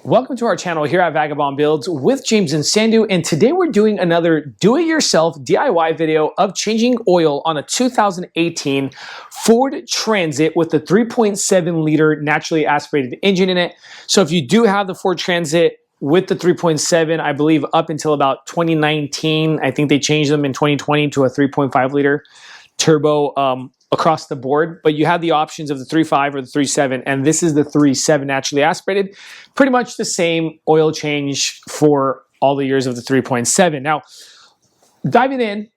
Welcome to our channel here at Vagabond Builds with James and Sandu, and today we're doing another do-it-yourself DIY video of changing oil on a 2018 Ford Transit with the 3.7 liter naturally aspirated engine in it. So if you do have the Ford Transit with the 3.7, I believe up until about 2019, I think they changed them in 2020 to a 3.5 liter turbo across the board, but you have the options of the 3.5 or the 3.7, and this is the 3.7 naturally aspirated. Pretty much the same oil change for all the years of the 3.7. Now, diving in,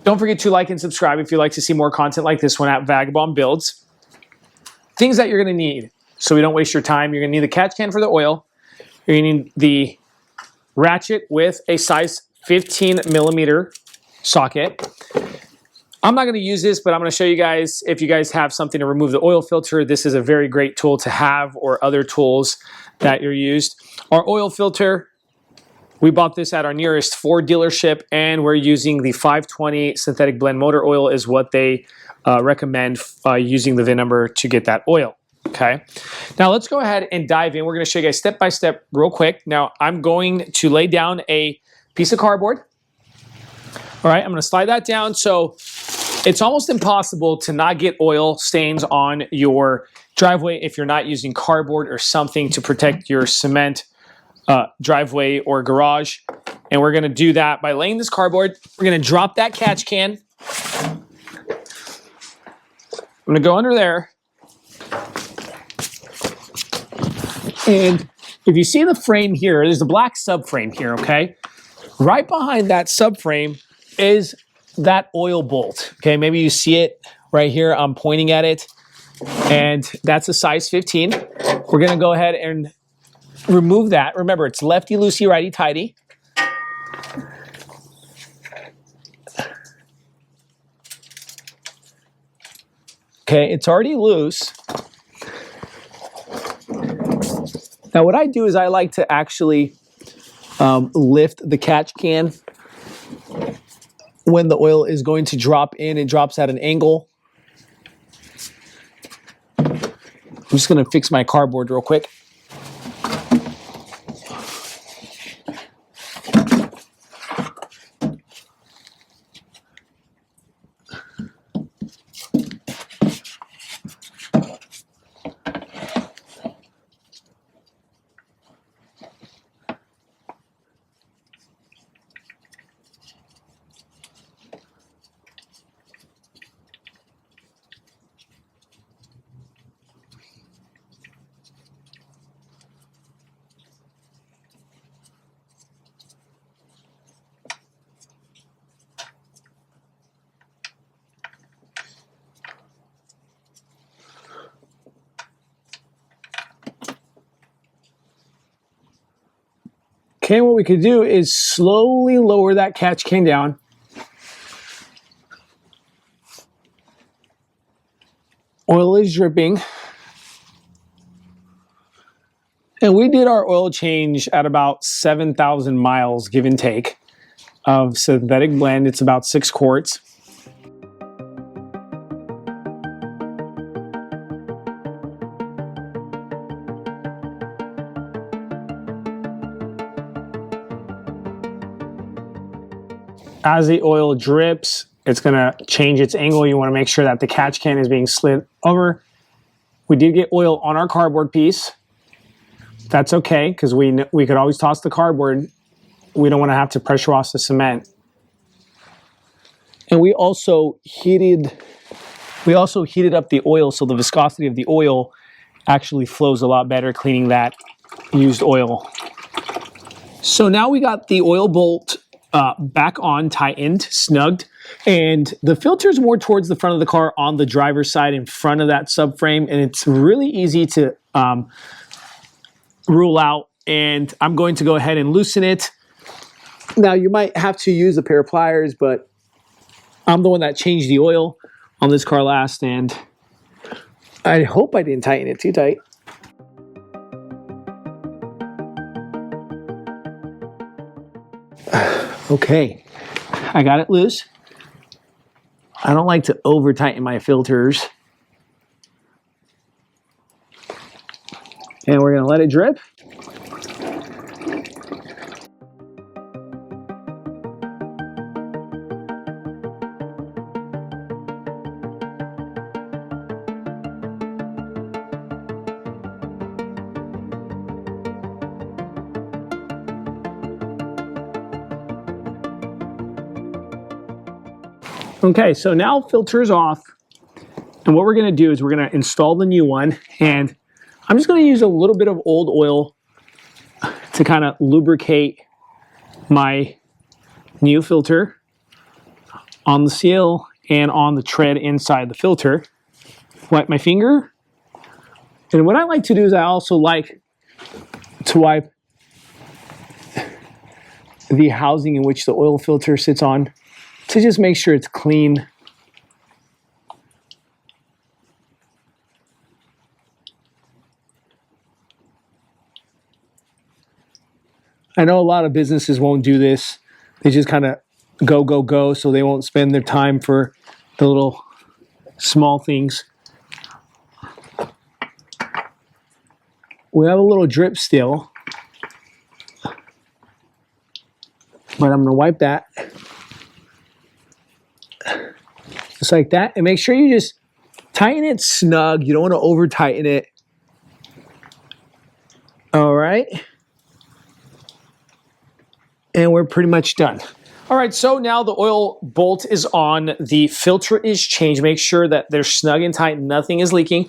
don't forget to like and subscribe if you'd like to see more content like this one at Vagabond Builds. Things that you're going to need so we don't waste your time. You're going to need the catch can for the oil. You're going to need the ratchet with a size 15 millimeter socket. I'm not going to use this, but I'm going to show you guys, if you guys have something to remove the oil filter, this is a very great tool to have, or other tools that you're used. Our oil filter, we bought this at our nearest Ford dealership, and we're using the 520 synthetic blend motor oil is what they recommend using the VIN number to get that oil. Okay, now let's go ahead and dive in. We're going to show you guys step by step real quick. Now I'm going to lay down a piece of cardboard. All right, I'm going to slide that down. So it's almost impossible to not get oil stains on your driveway if you're not using cardboard or something to protect your cement driveway or garage. And we're going to do that by laying this cardboard. We're going to drop that catch can. I'm going to go under there. And if you see the frame here, there's a black subframe here, okay? Right behind that subframe is that oil bolt. Okay, maybe you see it right here. I'm pointing at it, and that's a size 15. We're gonna go ahead and remove that. Remember, it's lefty loosey, righty tighty. Okay, it's already loose. Now what I do is I like to actually lift the catch can. When the oil is going to drop in, it drops at an angle. I'm just going to fix my cardboard real quick. Okay, what we could do is slowly lower that catch can down. Oil is dripping. And we did our oil change at about 7,000 miles, give and take, of synthetic blend. It's about 6 quarts. As the oil drips, it's going to change its angle. You want to make sure that the catch can is being slid over. We did get oil on our cardboard piece. That's okay, because we could always toss the cardboard. We don't want to have to pressure wash the cement. And we also heated up the oil, so the viscosity of the oil actually flows a lot better, cleaning that used oil. So now we got the oil bolt back on, tightened, snugged, and the filter is more towards the front of the car on the driver's side in front of that subframe, and it's really easy to rule out, and I'm going to go ahead and loosen it. Now you might have to use a pair of pliers, but I'm the one that changed the oil on this car last, and I hope I didn't tighten it too tight. Okay, I got it loose. I don't like to over tighten my filters. And we're gonna let it drip. Okay, so now filter is off. And what we're going to do is we're going to install the new one. And I'm just going to use a little bit of old oil to kind of lubricate my new filter on the seal and on the tread inside the filter. Wipe my finger. And what I like to do is I also like to wipe the housing in which the oil filter sits on to just make sure it's clean. I know a lot of businesses won't do this. They just kind of go, so they won't spend their time for the little small things. We have a little drip still, but I'm going to wipe that. Just like that. And make sure you just tighten it snug. You don't want to over tighten it. All right. And we're pretty much done. All right, so now the oil bolt is on. The filter is changed. Make sure that they're snug and tight. Nothing is leaking.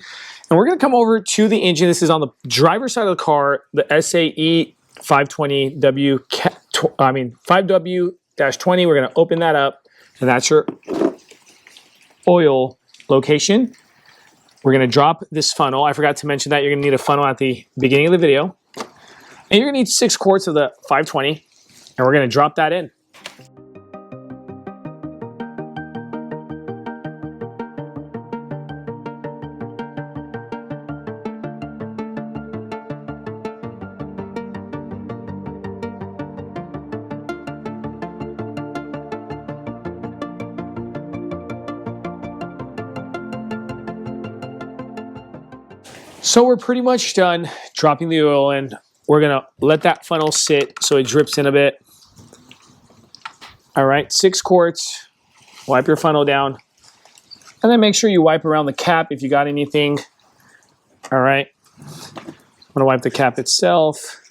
And we're going to come over to the engine. This is on the driver's side of the car, the SAE 520W, 5W-20. We're going to open that up, and that's your oil location. We're going to drop this funnel. I forgot to mention that you're going to need a funnel at the beginning of the video. And you're going to need 6 quarts of the 520, and we're going to drop that in. So we're pretty much done dropping the oil in. We're going to let that funnel sit so it drips in a bit. All right, 6 quarts. Wipe your funnel down. And then make sure you wipe around the cap if you got anything. All right. I'm going to wipe the cap itself.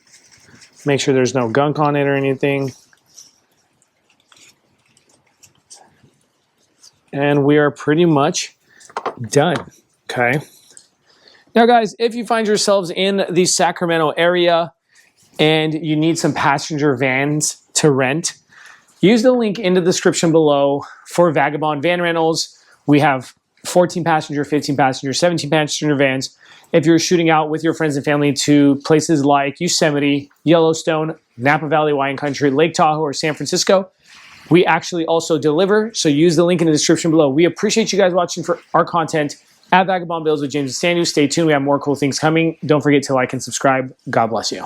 Make sure there's no gunk on it or anything. And we are pretty much done. Okay. Now, guys, if you find yourselves in the Sacramento area and you need some passenger vans to rent, use the link in the description below for Vagabond Van Rentals. We have 14 passenger, 15 passenger, 17 passenger vans. If you're shooting out with your friends and family to places like Yosemite, Yellowstone, Napa Valley Wine Country, Lake Tahoe, or San Francisco, we actually also deliver. So use the link in the description below. We appreciate you guys watching for our content at Vagabond Builds with James and Sandu. Stay tuned. We have more cool things coming. Don't forget to like and subscribe. God bless you.